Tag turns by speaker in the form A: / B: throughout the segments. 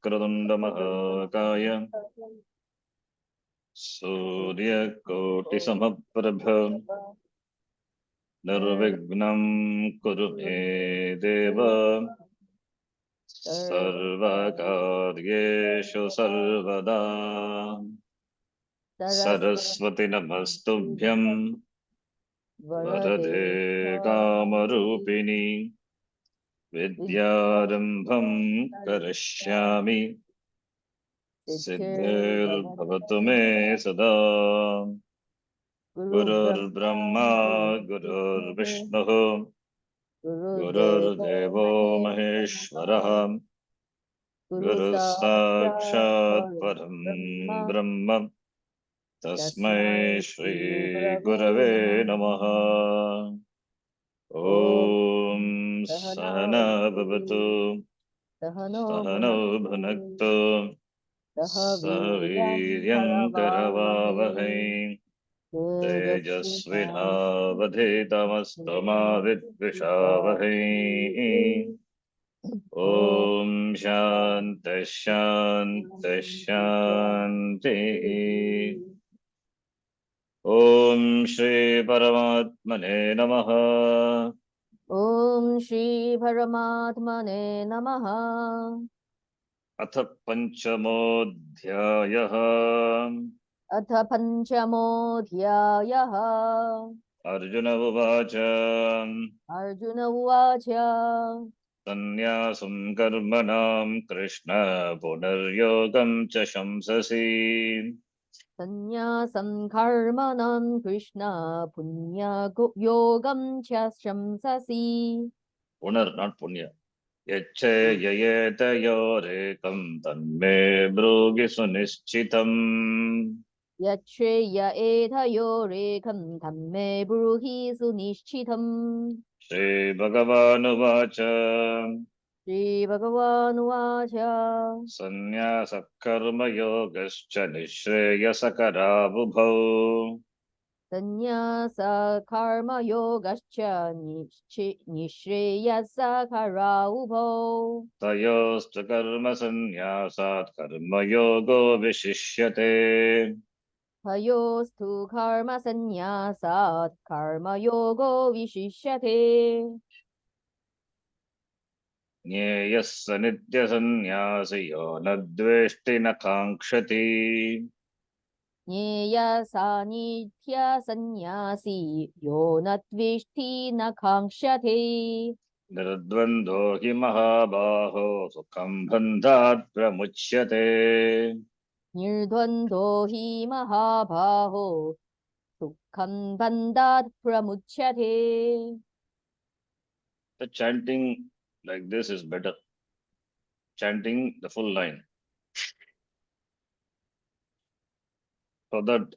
A: वक्रतुण्डमहाकाय सूर्यकोटिसमप्रभ निर्विघ्नं कुरु मे देव सर्वकार्येषु सर्वदा सरस्वती नमस्तुभ्यं वरदे कामरूपिणी विद्यारम्भं करिष्यामि सिद्धिर्भवतु मे सदा गुरुर्ब्रह्मा गुरुर्विष्णुः गुरुर्देवो महेश्वरः गुरुः साक्षात् परं ब्रह्म तस्मै श्री गुरवे नमः। ॐ सहना भवतु सहनौ भुनक्तु सह वीर्यं करवावहै तेजस्विनावधीतमस्तु मा विद्विषावहै। ॐ शान्तिः शान्तिः शान्तिः। ॐ श्री परमात्मने नमः।
B: ॐ श्री परमात्मने नमः।
A: अथ पञ्चमोऽध्यायः।
B: अथ पञ्चमोऽध्यायः।
A: अर्जुन उवाच
B: अर्जुन उवाच
A: सन्न्यासं कर्मणां कृष्ण पुनर्योगं च शंससि।
B: सन्न्यासं कर्मणां कृष्ण पुण्ययोगं च शंससि।
A: पुनर् नाट् पुण्य यच्चेययेतयोरेकं तन्मे ब्रूहि सुनिश्चितम्।
B: यच्छ्रेय एतयोरेकं तन्मे ब्रूहि सुनिश्चितम्।
A: श्रीभगवानुवाच
B: श्रीभगवानुवाच
A: सन्न्यासः कर्मयोगश्च निःश्रेयसकरावुभौ।
B: सन्न्यास कर्मयोगश्च निःश्रेयसकरा उभौ।
A: तयोस्तु कर्मसन्न्यासात् कर्मयोगो विशिष्यते।
B: तयोस्तु कर्मसन्न्यासात् कर्मयोगो विशिष्यते।
A: ज्ञेयः स नित्यसन्न्यासी यो न द्वेष्टि न काङ्क्षति।
B: ज्ञेयसा नित्यसन्न्यासी यो न द्वेष्टि न काङ्क्षते।
A: निर्द्वन्द्वो हि महाबाहो सुखं बन्धात् प्रमुच्यते।
B: निर्द्वन्द्वो हि महाबाहो सुखं बन्धात् प्रमुच्यते।
A: The chanting like this is better. Chanting the full line so that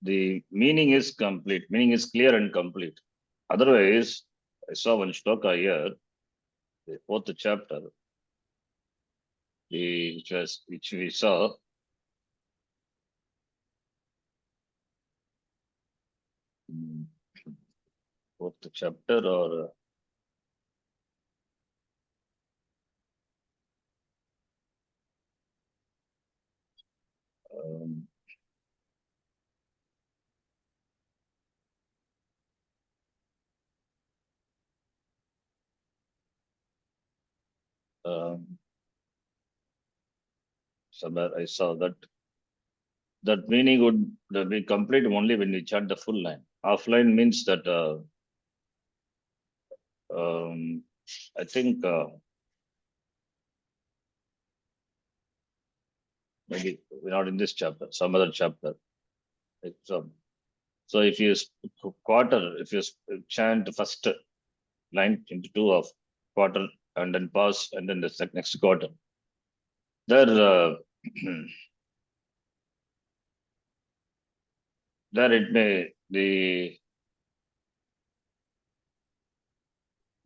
A: the meaning is complete, meaning is clear and complete. Otherwise, I saw one shloka here, the fourth chapter, which we saw. Fourth chapter or somewhere I saw that meaning would be complete only when we chant the full line. Offline means that I think maybe not in this chapter, some other chapter. So if you if you chant the first line into two of quarter and then pause and then the next quarter, there there it may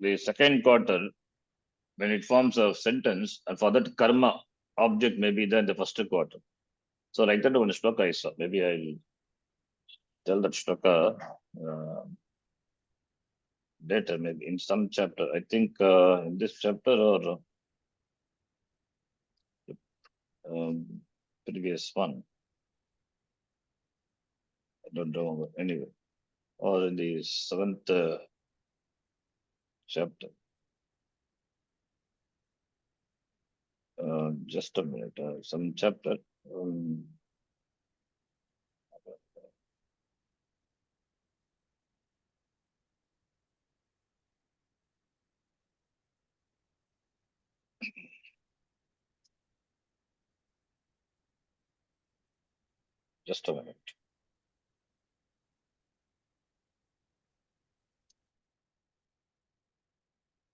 A: the second quarter when it forms a sentence, and for that karma object may be there in the first quarter. So like that one shloka I saw. Maybe I'll tell that shloka later, maybe in some chapter. I think in this chapter or previous one. I don't remember anyway. Or in the 7th chapter. Just a minute. Some chapter. Um, just a minute.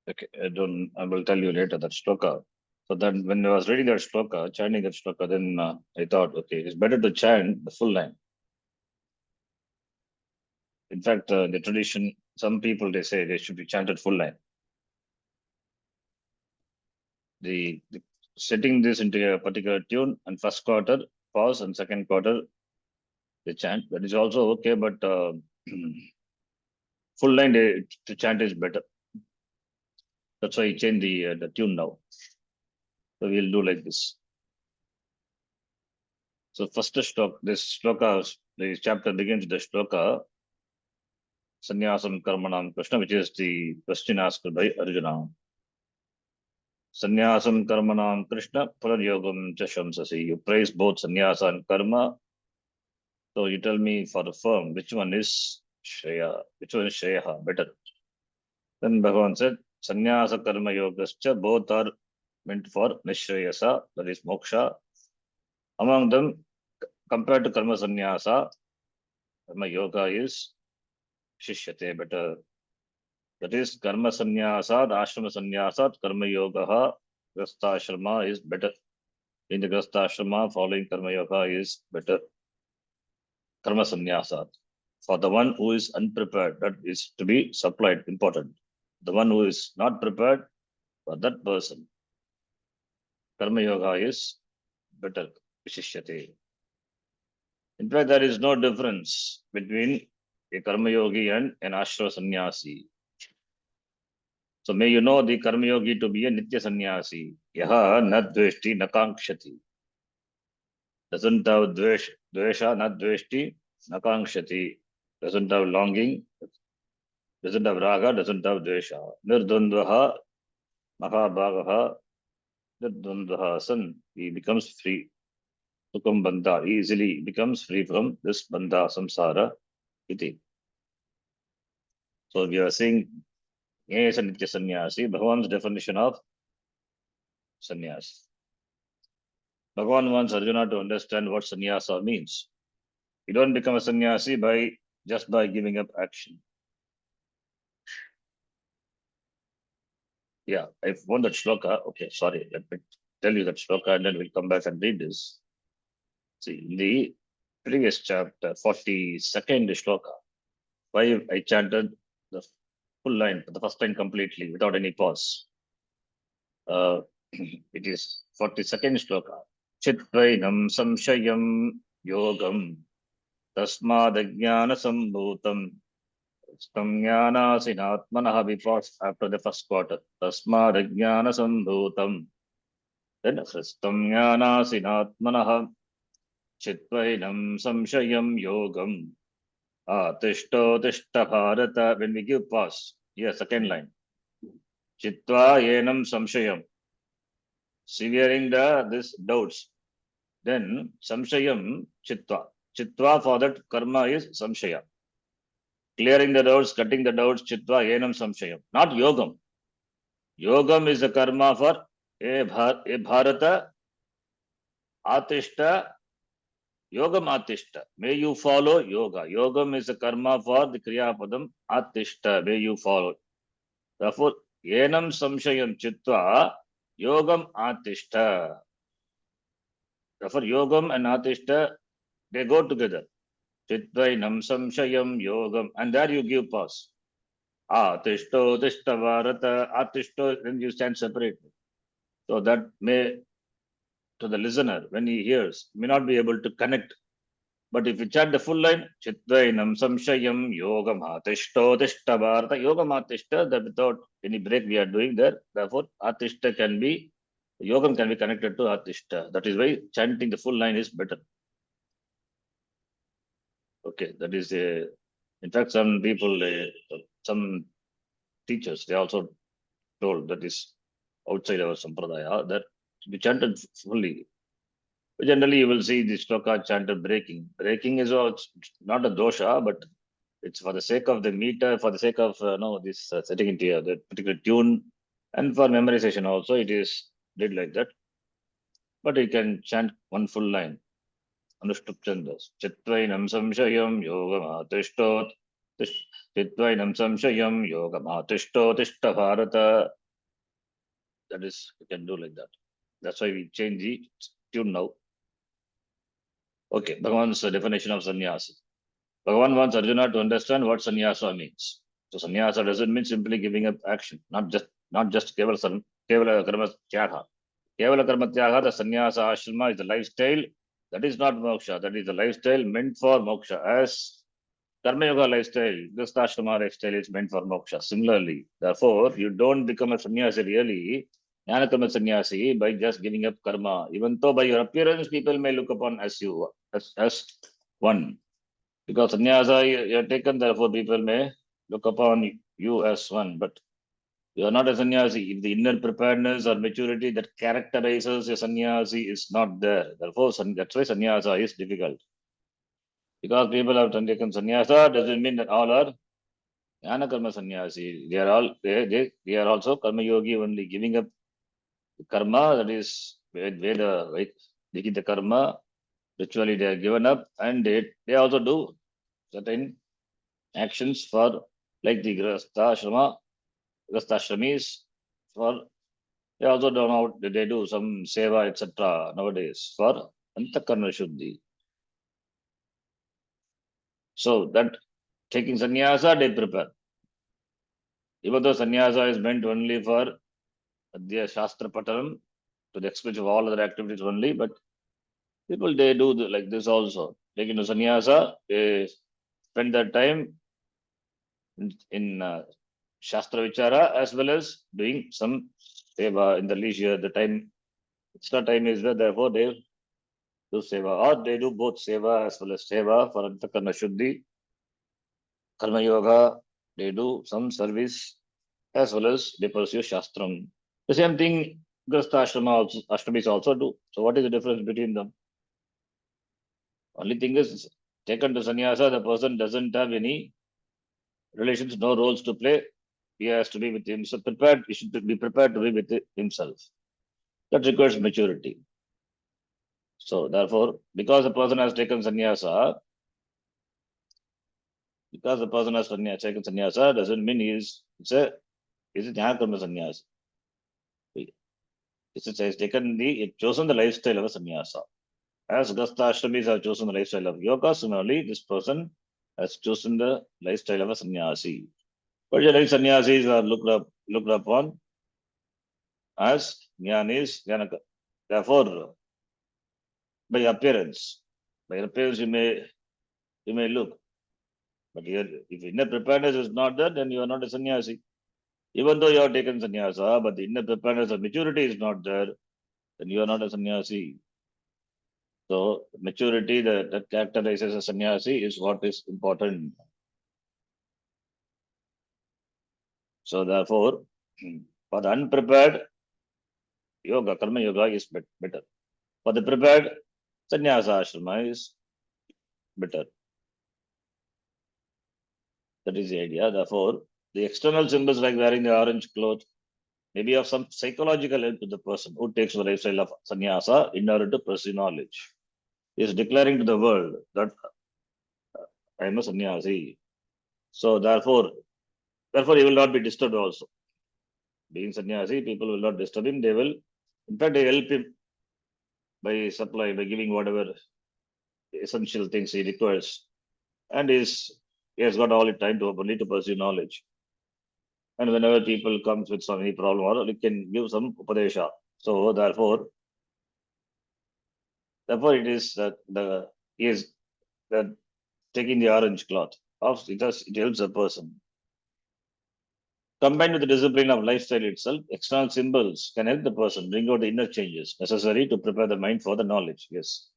A: Okay, I will tell you later that shloka. So then when I was reading that shloka, chanting that shloka, then I thought, okay, it's better to chant the full line. In fact, the tradition, some people, they say they should be chanted full line. The setting this into a particular tune and first quarter, pause, and second quarter, they chant. That is also okay, but full line to chant is better. That's why I changed the tune now. So we'll do like this. So first shloka, this shloka, the chapter begins with the shloka, Sannyasam Karmanam Krishna, which is the question asked by Arjuna. Sannyasam Karmanam Krishna, Pararyogam Chashamsasi. You praise both sannyasa and karma. So you tell me for the firm, which one is Shreya, which one is Shreya better? Then Bhagavan said, Sannyasa Karma Yogascha, both are meant for Nishreyasa, that is moksha. Among them, compared to Karma Sannyasa, Karma Yoga is Shishyate better. That is Karma Sannyasat, Ashrama Sannyasat, Karma Yoga, Grastha is better. In the Grastha following Karma Yoga is better. Karma Sannyasat. For the one who is unprepared, that is to be supplied, important. The one who is not prepared, for that person, Karma Yoga is better. Vishishyate. In fact, there is no difference between a Karma Yogi and an Ashra Sannyasi. So may you know the Karma Yogi to be a Nitya Sannyasi. Yaha na dveshti na kankshati. Doesn't have dvesha, not dveshti, na kankshati. Doesn't have longing, doesn't have raga, doesn't have dvesha. Nirdundvaha, mahabhagaha, nirdundvaha san. He becomes free. Sukam bandha, easily becomes free from this bandha, samsara, iti. So we are saying, yes, Nitya Sannyasi, Bhagavan's definition of sannyas. Bhagavan wants Arjuna to understand what sannyasa means. You don't become a sannyasi just by giving up action. Yeah, I found that shloka. Okay, sorry, let me tell you that shloka and then we'll come back and read this. See, in the previous chapter, 42nd shloka, why I chanted the full line, the first line completely without any pause. It is 42nd shloka. Chitvainam samshayam yogam tasmadajnana sambhutam Stamyanasinatmanaha, because after the first quarter, Tasmadajnana sambhutam. Then Stamyanasinatmanaha Chitvainam samshayam yogam. Tishto tishta bharata. When we give pause, here second line. Chitva yenam samshayam. Severing this doubts. Then samshayam chitva. Chitva for that karma is samshaya. Clearing the doubts, cutting the doubts, chitva yenam samshayam. Not yogam. Yogam is a karma for a bharata atishta, yogam atishta. May you follow yoga. Yogam is a karma for the kriya padam atishta. May you follow. Therefore, yenam samshayam chitva, yogam atishta. Therefore, yogam and atishta, they go together. Chitvainam samshayam yogam. And there you give pause. Atishto, tishta bharata, atishto, then you stand separately. So that may, to the listener, when he hears, may not be able to connect. But if you chant the full line, Chitvainam samshayam yogam atishto tishta bharata, yogam atishta, that without any break we are doing there. Therefore, atishta can be Yogam can be connected to Atishta. That is why chanting the full line is better. Okay, that is a. In fact, some people, some teachers, they also told that is outside our sampradaya that we chanted fully. Generally, you will see the shloka chanted breaking. Breaking is also not a dosha, but it's for the sake of the meter, for the sake of no this setting into the particular tune, and for memorization also it is did like that. But you can chant one full line. Anushtup chandas. Chitvainam samshayam yogamatishtot. Chitvainam samshayam yogamatishtot tishta bharata. That is, you can do like that. That's why we change the tune now. Okay, Bhagavan's definition of sannyasa. Bhagavan wants Arjuna to understand what sannyasa means. So sannyasa doesn't mean simply giving up action, not just kevala karma tyaga. Kevala karma tyaga, the sannyasa ashrama is the lifestyle. That is not moksha. That is the lifestyle meant for moksha. As karma yoga lifestyle, this ashrama lifestyle is meant for moksha. Similarly, therefore, you don't become a sannyasi really, jnana karma sannyasi, by just giving up karma. Even though by your appearance, people may look upon as you as one. Because sannyasa you are taken, therefore people may look upon you as one, but you are not a sannyasi. If the inner preparedness or maturity that characterizes a sannyasi is not there, therefore that's why sannyasa is difficult. Because people have taken sannyasa doesn't mean that all are jnana karma sannyasi. They are also karma yogi only, giving up karma, that is Veda, right? The karma, ritually they are given up, and they also do certain actions for, like the grastashramis for, they also don't know, they do some seva, etc. nowadays for antakarna shuddhi. So that taking sannyasa, they prepare. Even though sannyasa is meant only for the shastra patanam, to the expense of all other activities only, but people they do like this also. Taking sannyasa, they spend their time in Shastra Vichara as well as doing some seva in the leisure. The time, extra time is there, therefore they do seva, or they do both seva as well as seva for Antakarna Shuddhi, Karma Yoga. They do some service as well as they pursue Shastram. The same thing Grastha Ashrama also, Ashramis also do. So, what is the difference between them? Only thing is, taken to sannyasa, the person doesn't have any relations, no roles to play. He has to be with himself, prepared. He should be prepared to be with himself. That requires maturity. So therefore, because the person has taken sannyasa, taken sannyasa doesn't mean it's a jnana karma sannyasa. It's chosen the lifestyle of a sannyasa. As Gastha Ashramis have chosen the lifestyle of yoga, similarly, this person has chosen the lifestyle of a sannyasi. But generally, sannyasis are looked upon as jnanis, jnana. Therefore, by appearance, you may look. But here, if inner preparedness is not there, then you are not a sannyasi. Even though you have taken sannyasa, but the inner preparedness of maturity is not there, then you are not a sannyasi. So maturity that characterizes a sannyasi is what is important. So therefore, for the unprepared, yoga, karma yoga is better. For the prepared, sannyasa ashrama is better. That is the idea. Therefore, the external symbols like wearing the orange cloth may be of some psychological help to the person who takes the lifestyle of sannyasa in order to pursue knowledge. He is declaring to the world that I am a sannyasi. So therefore he will not be disturbed also. Being sannyasi, people will not disturb him. They will, in fact, they help him by giving whatever essential things he requires. And he has got all the time to only to pursue knowledge. And whenever people comes with some any problem, or he can give some upadesha. So therefore it is that he is that taking the orange cloth. It helps a person. Combined with the discipline of lifestyle itself, external symbols can help the person bring out the inner changes necessary to prepare the mind for the knowledge. Yes.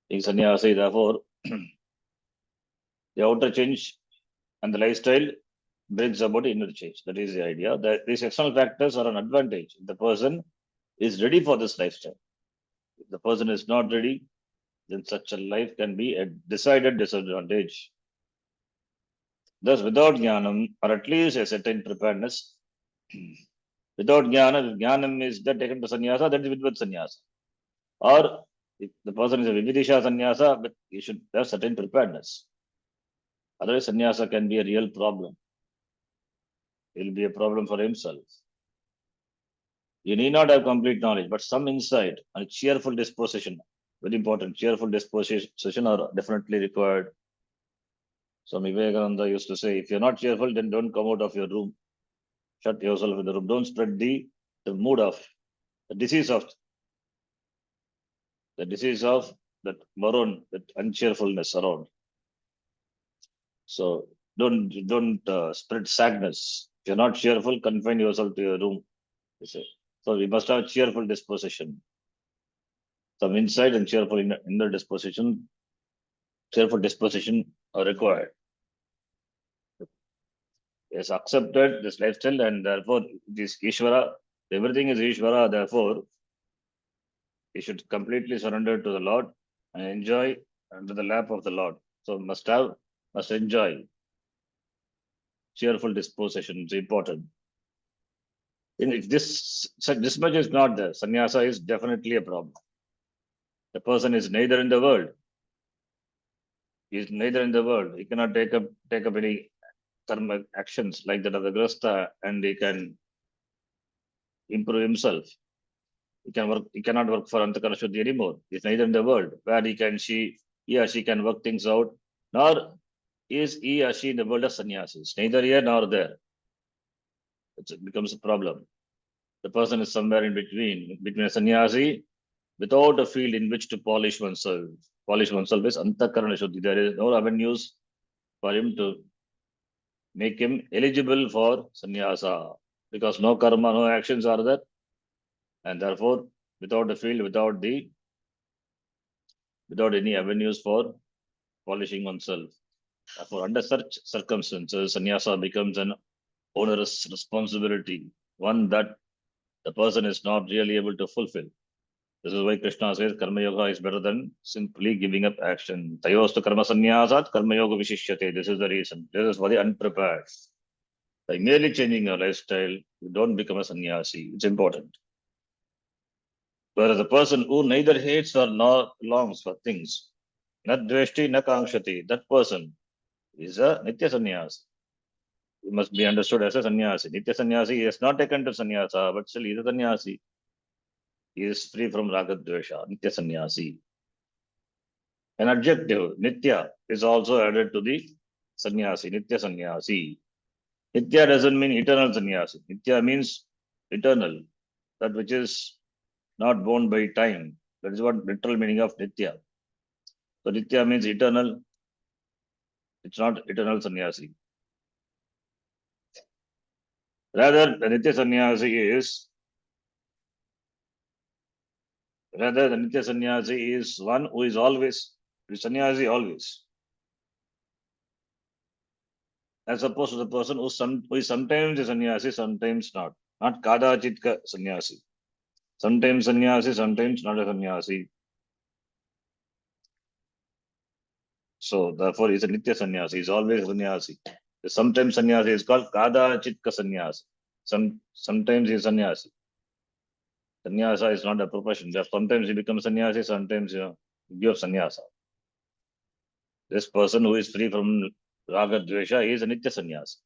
A: In sannyasi, therefore, the outer change and the lifestyle brings about inner change. That is the idea. That these external factors are an advantage. If the person is ready for this lifestyle. If the person is not ready, then such a life can be a decided disadvantage. Thus, without jnanam, or at least a certain preparedness, without jnanam is that taken to sannyasa, that is vidvat sannyasa. Or if the person is a vividisha sannyasa, but he should have certain preparedness. Otherwise, sannyasa can be a real problem. It will be a problem for himself. You need not have complete knowledge, but some insight and a cheerful disposition. Very important. Cheerful disposition are definitely required. Swami Vivekananda used to say, if you're not cheerful, then don't come out of your room. Shut yourself in the room. Don't spread the mood of the disease of that maroon, that uncheerfulness around. So don't spread sadness. If you're not cheerful, confine yourself to your room. So we must have cheerful disposition. Some insight and cheerful inner disposition, cheerful disposition are required. Is accepted this lifestyle, and therefore this Ishvara, everything is Ishvara, therefore he should completely surrender to the Lord and enjoy under the lap of the Lord. So must enjoy. Cheerful disposition is important. And if this much is not there, sannyasa is definitely a problem. The person is neither in the world. He is neither in the world. He cannot take up any karma actions like that of the grasta, and he can improve himself. He cannot work for Antakara Shuddhi anymore. He's neither in the world where he or she can work things out, nor is he or she in the world of sannyasis. Neither here nor there. It becomes a problem. The person is somewhere in between a sannyasi without a field in which to polish oneself. Polish oneself is Antakarana Shuddhi. There is no avenues for him to make him eligible for sannyasa because no karma, no actions are there, and therefore without a field, without any avenues for polishing oneself. Therefore, under such circumstances, sannyasa becomes an onerous responsibility, one that the person is not really able to fulfill. This is why Krishna says karma yoga is better than simply giving up action. Tayostu karma sannyasat karma yoga vishishyate. This is the reason. This is for the unprepared. By merely changing your lifestyle, you don't become a sannyasi. It's important. Whereas the person who neither hates nor longs for things, na dveshti, na kankshati, that person is a nitya sannyasi. He must be understood as a sannyasi. Nitya sannyasi is not taken to sannyasa, but still he is a sannyasi. He is free from raga dvesha, nitya sannyasi. An adjective, nitya, is also added to the sannyasi, nitya sannyasi. Nitya doesn't mean eternal sannyasi. Nitya means eternal, that which is not bound by time. That is what literal meaning of nitya. So nitya means eternal. It's not eternal sannyasi. Rather, the nitya sannyasi is one who is always sannyasi always, as opposed to the person who is sometimes a sannyasi, sometimes not. Not kadachitka sannyasi. Sometimes sannyasi, sometimes not a sannyasi. So therefore, he's a nitya sannyasi. He's always sannyasi. Sometimes sannyasi is called kadachitka sannyasi. Sometimes he's sannyasi. Sannyasa is not a profession. Just sometimes he becomes sannyasi, sometimes you give sannyasa. This person who is free from raga dvesha is a nitya sannyasi.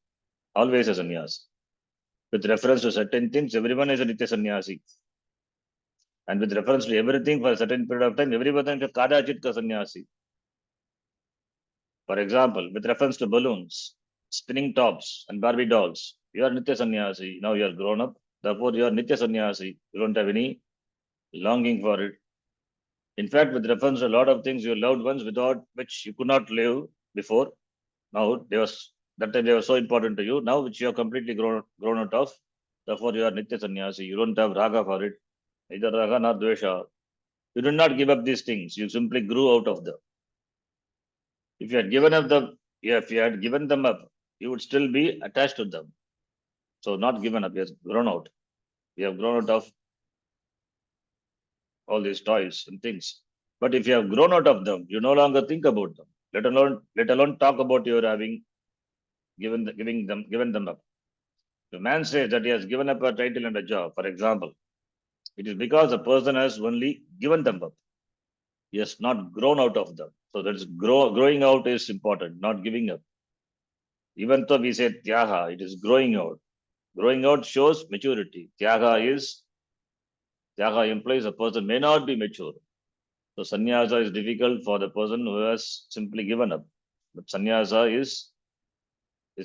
A: Always a sannyasi. With reference to certain things, everyone is a nitya sannyasi. And with reference to everything for a certain period of time, everyone is a kadachitka sannyasi. For example, with reference to balloons, spinning tops, and Barbie dolls, you are nitya sannyasi. Now you are grown up. Therefore, you are nitya sannyasi. You don't have any longing for it. In fact, with reference to a lot of things, your loved ones without which you could not live before, now That time they were so important to you. Now which you have completely grown out of, therefore you are Nitya Sannyasi. You don't have raga for it, neither raga nor dvesha. You did not give up these things. You simply grew out of them. If you had given up them, yeah, if you had given them up, you would still be attached to them. So not given up, you have grown out. You have grown out of all these toys and things. But if you have grown out of them, you no longer think about them. Let alone talk about your having given them up. If a man says that he has given up a title and a job, for example, it is because the person has only given them up. He has not grown out of them. So that is growing out is important, not giving up. Even though we say tyaga, it is growing out. Growing out shows maturity. Tyaga implies a person may not be mature. So sannyasa is difficult for the person who has simply given up. But sannyasa is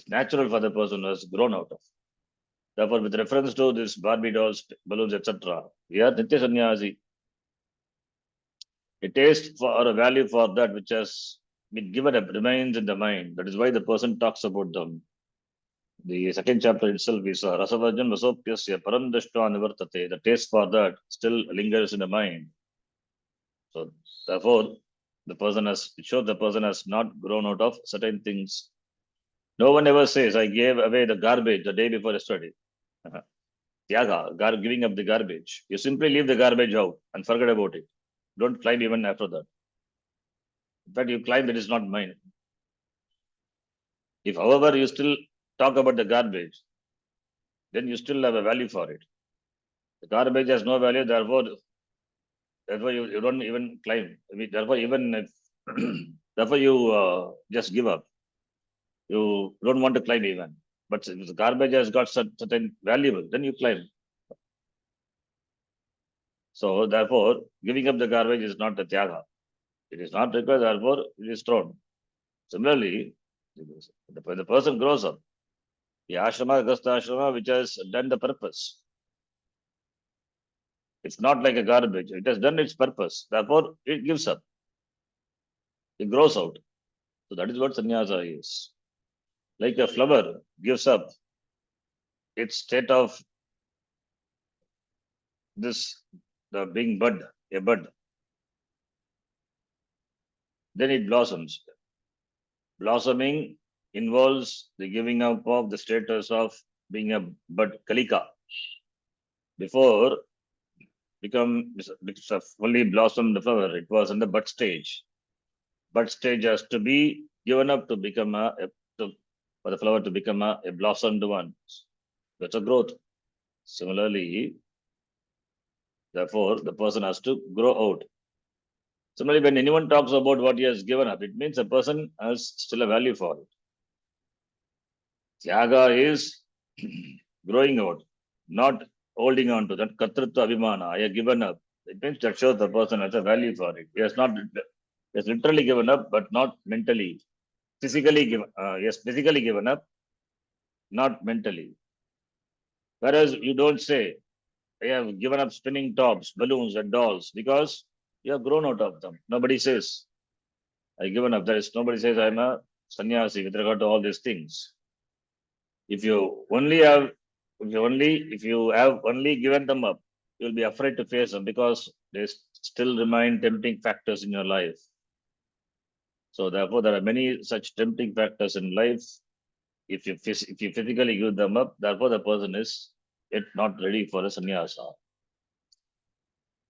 A: natural for the person who has grown out of. Therefore, with reference to this Barbie dolls, balloons, etc., we are Nitya Sannyasi. A taste for or a value for that which has been given up remains in the mind. That is why the person talks about them. The second chapter itself is Rasavajan Vasopyasya Param Dashta Nivartate. The taste for that still lingers in the mind. So therefore, it shows the person has not grown out of certain things. No one ever says, I gave away the garbage the day before yesterday. Tyaga, giving up the garbage. You simply leave the garbage out and forget about it. Don't climb even after that. In fact, you climb, that is not mine. If, however, you still talk about the garbage, then you still have a value for it. The garbage has no value, therefore you don't even climb. I mean, therefore, even if, therefore you just give up. You don't want to climb even. But if the garbage has got certain valuable, then you climb. So therefore, giving up the garbage is not a tyaga. It is not required, therefore it is thrown. Similarly, the person grows up, the ashrama, Agastha ashrama, which has done the purpose. It's not like a garbage. It has done its purpose. Therefore, it gives up. It grows out. So that is what sannyasa is. Like a flower gives up its state of the being a bud. Then it blossoms. Blossoming involves the giving up of the status of being a bud kalika. Before it's a fully blossomed flower, it was in the bud stage. Bud stage has to be given up to become for the flower to become a blossomed one. That's a growth. Similarly, therefore, the person has to grow out. Similarly, when anyone talks about what he has given up, it means the person has still a value for it. Tyaga is growing out, not holding on to that Katritva Abhimana. I have given up. It means that shows the person has a value for it. He has literally given up, but not mentally. Physically given up, not mentally. Whereas you don't say, I have given up spinning tops, balloons, and dolls because you have grown out of them. Nobody says, I given up. Nobody says I'm a sannyasi with regard to all these things. If you have only given them up, you'll be afraid to face them because they still remain tempting factors in your life. So therefore, there are many such tempting factors in life. If you physically give them up, therefore the person is yet not ready for a sannyasa.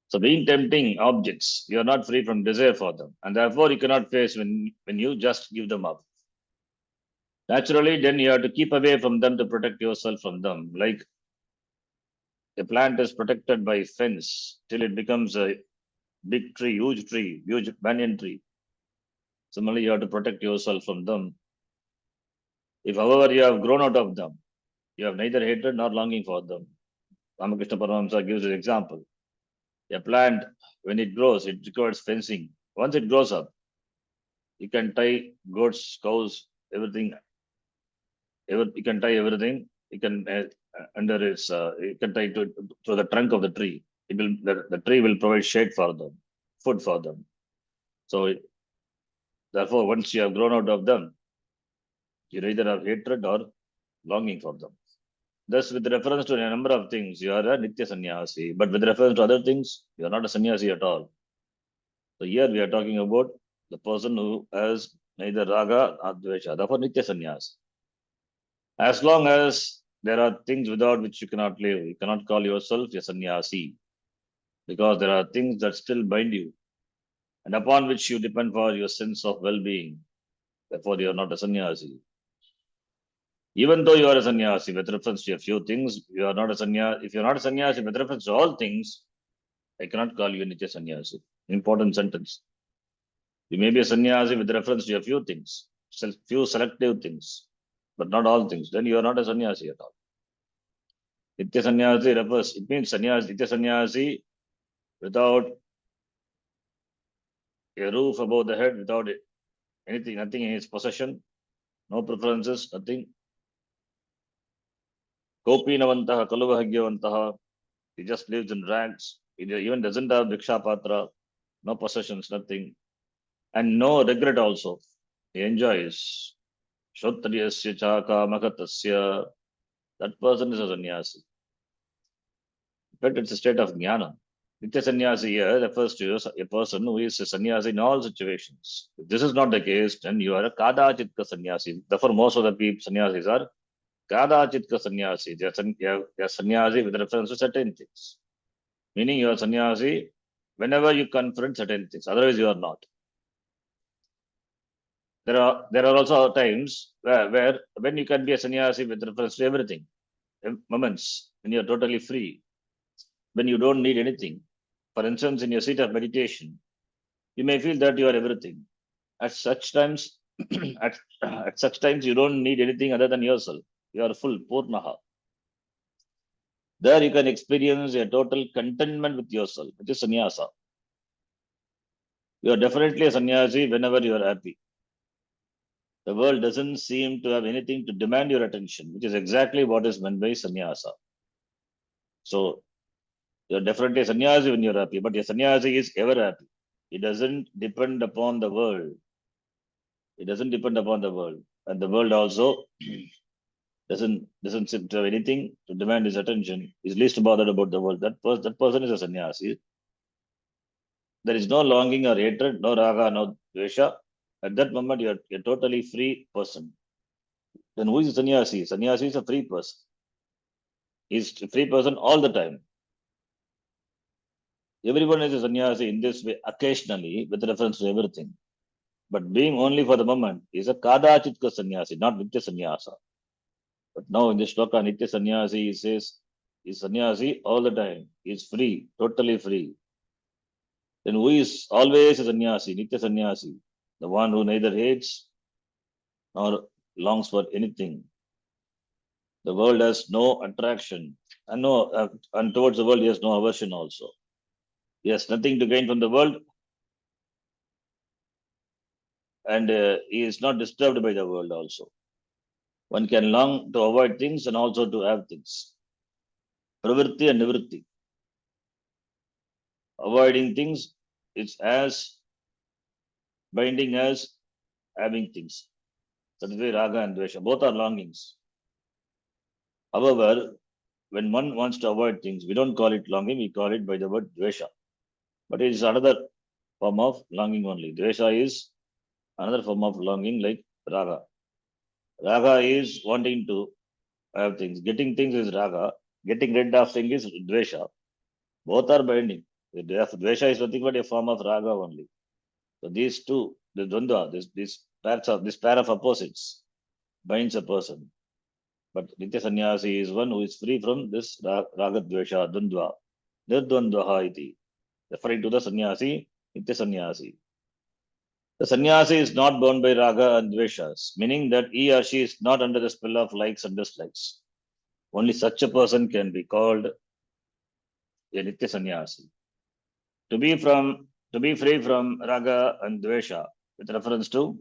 A: So being tempting objects, you are not free from desire for them, and therefore you cannot face when you just give them up. Naturally, then you have to keep away from them to protect yourself from them. Like a plant is protected by fence till it becomes a big tree, huge banyan tree. Similarly, you have to protect yourself from them. If, however, you have grown out of them, you have neither hatred nor longing for them. Ramakrishna Paramahamsa gives an example. A plant, when it grows, it requires fencing. Once it grows up, you can tie goats, cows, everything. You can tie everything. You can you can tie to the trunk of the tree. The tree will provide shade for them, food for them. So therefore, once you have grown out of them, You either have hatred or longing for them. Thus, with reference to a number of things, you are a Nitya Sannyasi. But with reference to other things, you are not a sannyasi at all. So here we are talking about the person who has neither raga nor dvesha, therefore Nitya Sannyasi. As long as there are things without which you cannot live, you cannot call yourself a sannyasi because there are things that still bind you and upon which you depend for your sense of well-being. Therefore, you are not a sannyasi. Even though you are a sannyasi with reference to a few things, you are not a sannyasi. If you are not a sannyasi with reference to all things, I cannot call you a Nitya Sannyasi. Important sentence. You may be a sannyasi with reference to a few things, few selective things, but not all things. Then you are not a sannyasi at all. Nitya Sannyasi refers, it means sannyasi, Nitya Sannyasi without a roof above the head, without anything, nothing in his possession, no preferences, nothing. Kopinavantaha, Kaluvahagyavantaha, he just lives in rags. He even doesn't have Diksha Patra, no possessions, nothing. And no regret also. He enjoys. Shrotriyasya chaka makatasya. That person is a sannyasi. In fact, it's a state of jnana. Nitya sannyasi here refers to a person who is a sannyasi in all situations. If this is not the case, then you are a kadachitka sannyasi. Therefore, most of the people sannyasis are kadachitka sannyasi. They are sannyasi with reference to certain things. Meaning you are sannyasi whenever you confront certain things. Otherwise, you are not. There are also times where when you can be a sannyasi with reference to everything, moments when you are totally free, when you don't need anything. For instance, in your seat of meditation, you may feel that you are everything. At such times, at such times, you don't need anything other than yourself. You are full, purnaha. There you can experience a total contentment with yourself, which is sannyasa. You are definitely a sannyasi whenever you are happy. The world doesn't seem to have anything to demand your attention, which is exactly what is meant by sannyasa. So you're definitely a sannyasi when you're happy, but a sannyasi is ever happy. It doesn't depend upon the world. It doesn't depend upon the world. And the world also doesn't seem to have anything to demand his attention. He's least bothered about the world. That person is a sannyasi. There is no longing or hatred, no raga, no dvesha. At that moment, you're a totally free person. Then who is a sannyasi? Sannyasi is a free person. He's a free person all the time. Everyone is a sannyasi in this way occasionally with reference to everything. But being only for the moment is a kadachitka sannyasi, not nitya sannyasa. But now in this shloka, nitya sannyasi, he says, is sannyasi all the time. He is free, totally free. Then who is always a sannyasi, nitya sannyasi? The one who neither hates nor longs for anything. The world has no attraction, and and towards the world he has no aversion also. He has nothing to gain from the world, and he is not disturbed by the world also. One can long to avoid things and also to have things. Pravritti and nivritti. Avoiding things is as binding as having things. That is why raga and dvesha, both are longings. However, when one wants to avoid things, we don't call it longing, we call it by the word dvesha. But it is another form of longing only. Dvesha is another form of longing like raga. Raga is wanting to have things. Getting things is raga. Getting rid of things is dvesha. Both are binding. The dvesha is nothing but a form of raga only. So these two, the dvandva, this pair of opposites binds a person. But Nitya Sannyasi is one who is free from this raga dvesha dvandva. Nirdvandvaha iti. Referring to the sannyasi, Nitya Sannyasi. The sannyasi is not bound by raga and dveshas, meaning that he or she is not under the spell of likes and dislikes. Only such a person can be called a Nitya Sannyasi. To be free from raga and dvesha, with reference to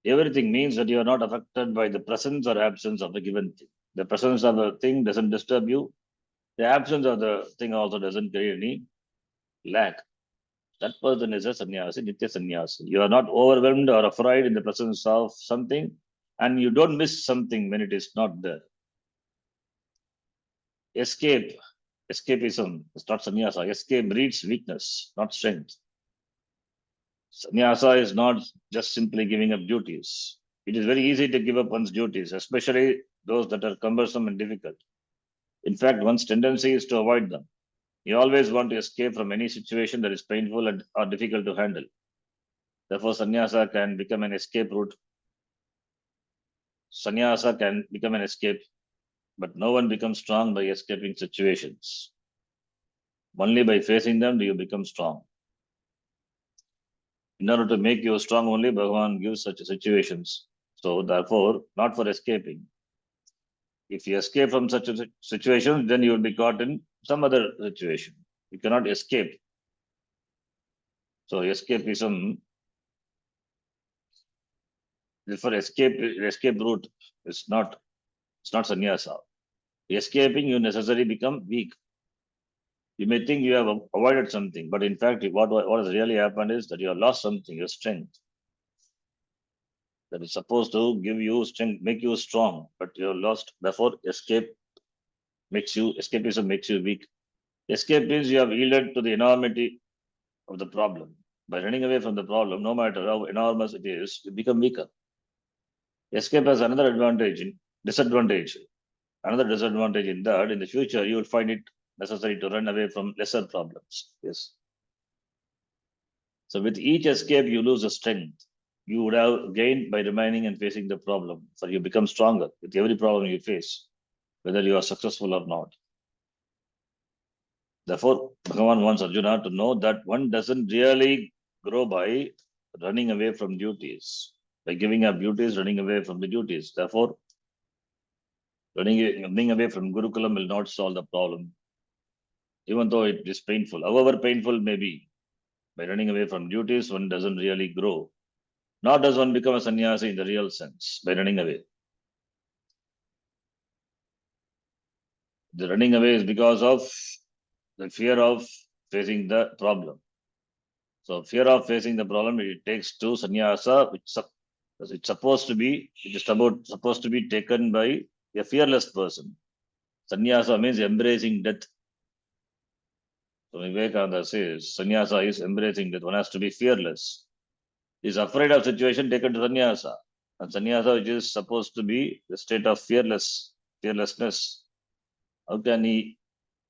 A: everything, means that you are not affected by the presence or absence of the given thing. The presence of the thing doesn't disturb you. The absence of the thing also doesn't create any lack. That person is a sannyasi, nitya sannyasi. You are not overwhelmed or afraid in the presence of something, and you don't miss something when it is not there. Escapism is not sannyasa. Escape breeds weakness, not strength. Sannyasa is not just simply giving up duties. It is very easy to give up one's duties, especially those that are cumbersome and difficult. In fact, one's tendency is to avoid them. You always want to escape from any situation that is painful and or difficult to handle. Therefore, sannyasa can become an escape route. Sannyasa can become an escape, but no one becomes strong by escaping situations. Only by facing them do you become strong. In order to make you strong, only Bhagavan gives such situations. So, therefore, not for escaping. If you escape from such a situation, then you will be caught in some other situation. You cannot escape. So, escapism, for escape route, it's not sannyasa. Escaping, you necessarily become weak. You may think you have avoided something, but in fact, what has really happened is that you have lost something, your strength. That is supposed to give you strength, make you strong, but you have lost. Therefore, escapism makes you weak. Escape means you have yielded to the enormity of the problem. By running away from the problem, no matter how enormous it is, you become weaker. Escape has another disadvantage. Another disadvantage in that in the future you will find it necessary to run away from lesser problems. Yes. So with each escape, you lose the strength you would have gained by remaining and facing the problem. So you become stronger with every problem you face, whether you are successful or not. Therefore, Bhagavan wants Arjuna to know that one doesn't really grow by running away from duties, by giving up duties, running away from the duties. Therefore, running away from Gurukulam will not solve the problem, even though it is painful. However painful may be, by running away from duties, one doesn't really grow. Nor does one become a sannyasi in the real sense by running away. The running away is because of the fear of facing the problem. So fear of facing the problem, it takes to sannyasa, which it's supposed to be, it is supposed to be taken by a fearless person. Sannyasa means embracing death. So Vivekananda says sannyasa is embracing death. One has to be fearless. He is afraid of situation taken to sannyasa. And sannyasa, which is supposed to be the state of fearlessness. How can he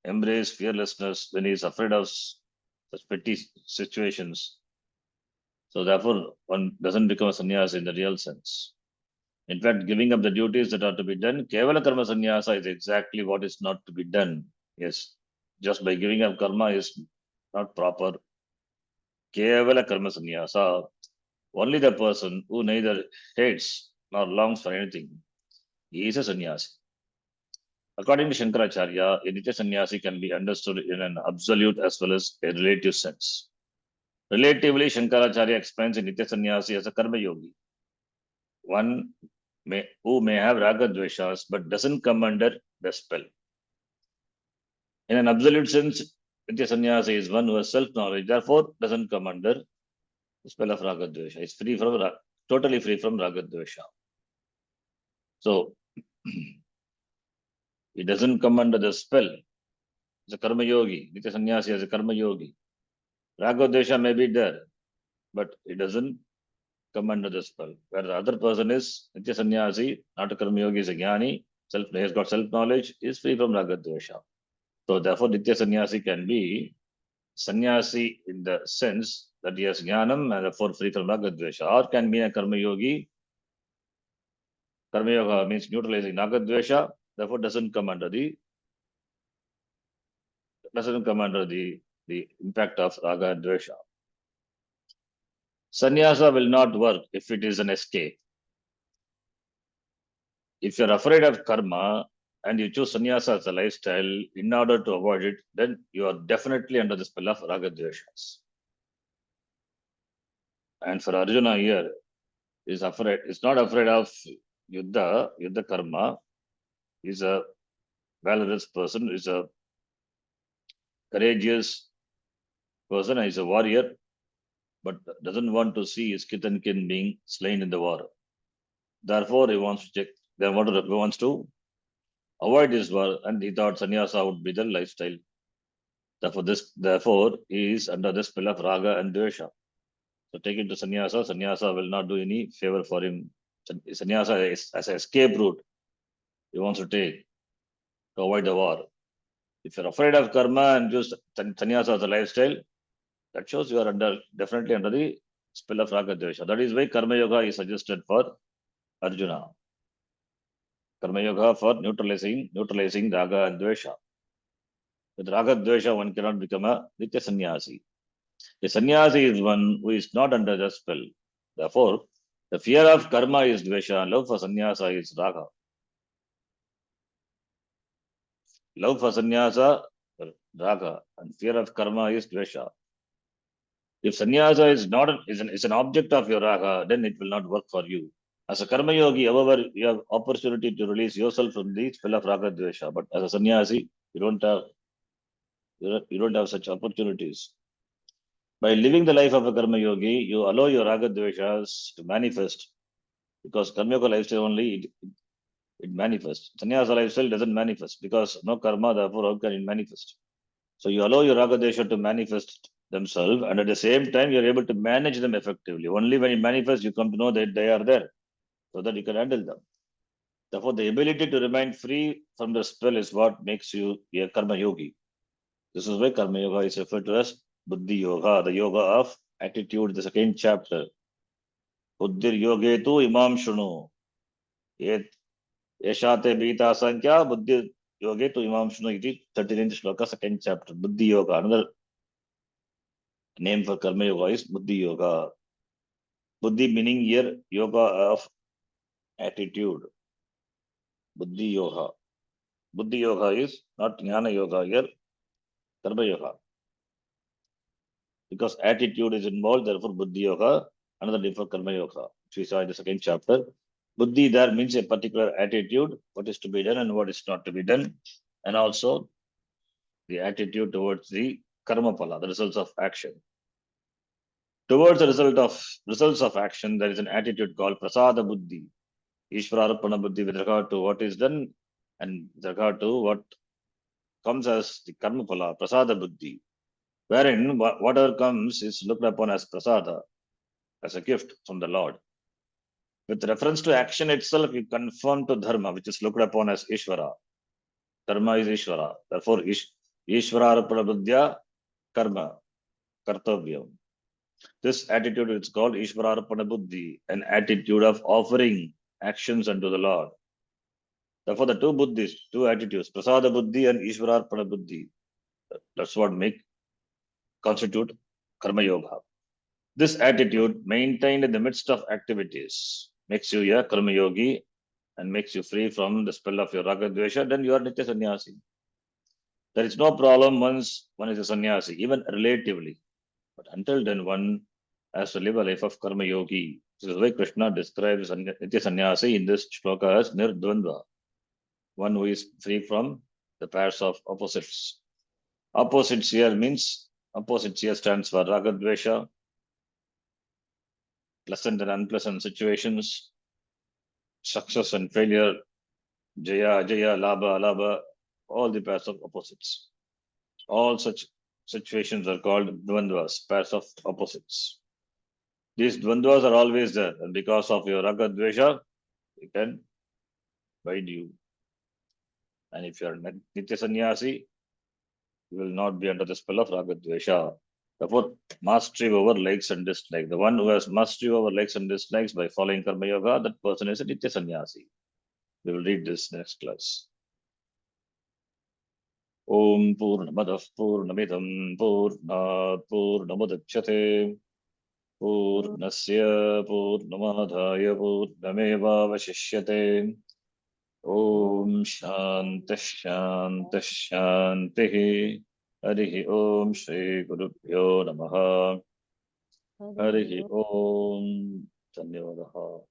A: embrace fearlessness when he is afraid of such petty situations? So therefore, one doesn't become a sannyasa in the real sense. In fact, giving up the duties that are to be done, kevala karma sannyasa is exactly what is not to be done. Yes, just by giving up karma is not proper. Kevala karma sannyasa, only the person who neither hates nor longs for anything, he is a sannyasi. According to Shankaracharya, a nitya sannyasi can be understood in an absolute as well as a relative sense. Relatively, Shankaracharya explains a nitya sannyasi as a karma yogi, one who may have raga dveshas but doesn't come under the spell. In an absolute sense, nitya sannyasi is one who has self-knowledge, therefore doesn't come under the spell of raga dvesha. It's totally free from raga dvesha. So, it doesn't come under the spell. It's a karma yogi. Nitya sannyasi is a karma yogi. Raga dvesha may be there, but it doesn't come under the spell. Where the other person is Nitya sannyasi, not a karma yogi, is a jnani, he has got self-knowledge, is free from raga dvesha. So therefore, Nitya sannyasi can be sannyasi in the sense that he has jnanam and therefore free from raga dvesha, or can be a karma yogi. Karma yoga means neutralizing raga dvesha, therefore doesn't come under the impact of raga dvesha. Sannyasa will not work if it is an escape. If you're afraid of karma and you choose sannyasa as a lifestyle in order to avoid it, then you are definitely under the spell of raga dveshas. And for Arjuna here, is not afraid of yuddha karma. He's a valorous person, he's a courageous person, he's a warrior, but doesn't want to see his kith and kin being slain in the war. Therefore, he wants to check. He wants to avoid this war, and he thought sannyasa would be the lifestyle. Therefore, he is under the spell of raga and dvesha. So take him to sannyasa. Sannyasa will not do any favor for him. Sannyasa is as an escape route he wants to take to avoid the war. If you're afraid of karma and just sannyasa as a lifestyle, that shows you are definitely under the spell of raga dvesha. That is why karma yoga is suggested for Arjuna. Karma yoga for neutralizing raga and dvesha. With raga dvesha, one cannot become a nitya sannyasi. A sannyasi is one who is not under the spell. Therefore, the fear of karma is dvesha, and love for sannyasa is raga. Love for sannyasa, raga, and fear of karma is dvesha. If sannyasa is an object of your raga, then it will not work for you. As a karma yogi, however, you have opportunity to release yourself from the spell of raga dvesha. But as a sannyasi, you don't have such opportunities. By living the life of a karma yogi, you allow your raga dveshas to manifest. Because karma yoga lifestyle only it manifests. Sannyasa lifestyle doesn't manifest because no karma, therefore how can it manifest? So you allow your raga dvesha to manifest themselves, and at the same time you're able to manage them effectively. Only when it manifests, you come to know that they are there, so that you can handle them. Therefore, the ability to remain free from the spell is what makes you a karma yogi. This is why karma yoga is referred to as buddhi yoga, the yoga of attitude, the second chapter. Buddhir yoge tu imam shunu. Yeshate Bita Sankhya Buddhi Yoga to Imam Shunu iti 13th shloka, second chapter. Buddhi Yoga. Another name for Karma Yoga is Buddhi Yoga. Buddhi meaning here yoga of attitude. Buddhi Yoga. Buddhi Yoga is not Jnana Yoga here, Karma Yoga. Because attitude is involved, therefore Buddhi Yoga, another name for Karma Yoga, which we saw in the second chapter. Buddhi there means a particular attitude, what is to be done and what is not to be done, and also the attitude towards the karma phala, the results of action. Towards the results of action, there is an attitude called prasada buddhi, ishvararpana buddhi, with regard to what is done and with regard to what comes as the karma phala, prasada buddhi, wherein whatever comes is looked upon as prasada, as a gift from the Lord. With reference to action itself, you conform to dharma, which is looked upon as ishvara. Dharma is ishvara. Therefore, ishvararpana buddhya karma, kartavyam. This attitude is called Ishvararpana Buddhi, an attitude of offering actions unto the Lord. Therefore, the two Buddhis, two attitudes, Prasada Buddhi and Ishvararpana Buddhi, that's what constitute Karma Yoga. This attitude, maintained in the midst of activities, makes you a Karma Yogi and makes you free from the spell of your Raga Dvesha, then you are Nitya Sannyasi. There is no problem once one is a sannyasi, even relatively. But until then, one has to live a life of karma yogi. This is why Krishna describes Nitya Sannyasi in this shloka as nirdvandva, one who is free from the pairs of opposites. Opposites here stands for ragadvesha, pleasant and unpleasant situations, success and failure, jaya, ajaya, labha, alabha, all the pairs of opposites. All such situations are called dvandvas, pairs of opposites. These dvandvas are always there, and because of your raga dvesha, it can guide you. And if you are nitya sannyasi, you will not be under the spell of raga dvesha. Therefore, mastery over likes and dislikes. The one who has mastery over likes and dislikes by following karma yoga, that person is a nitya sannyasi. We will read this next class. Om Purnamadav Purnamidam Purnat Purnamudachyate Purnasya Purnamadhaya Purnamevavashishyate Om Shanti Shanti Shanti Harihi Om Shri Gurubhyo Namaha Harihi Om Dhanyavadaha.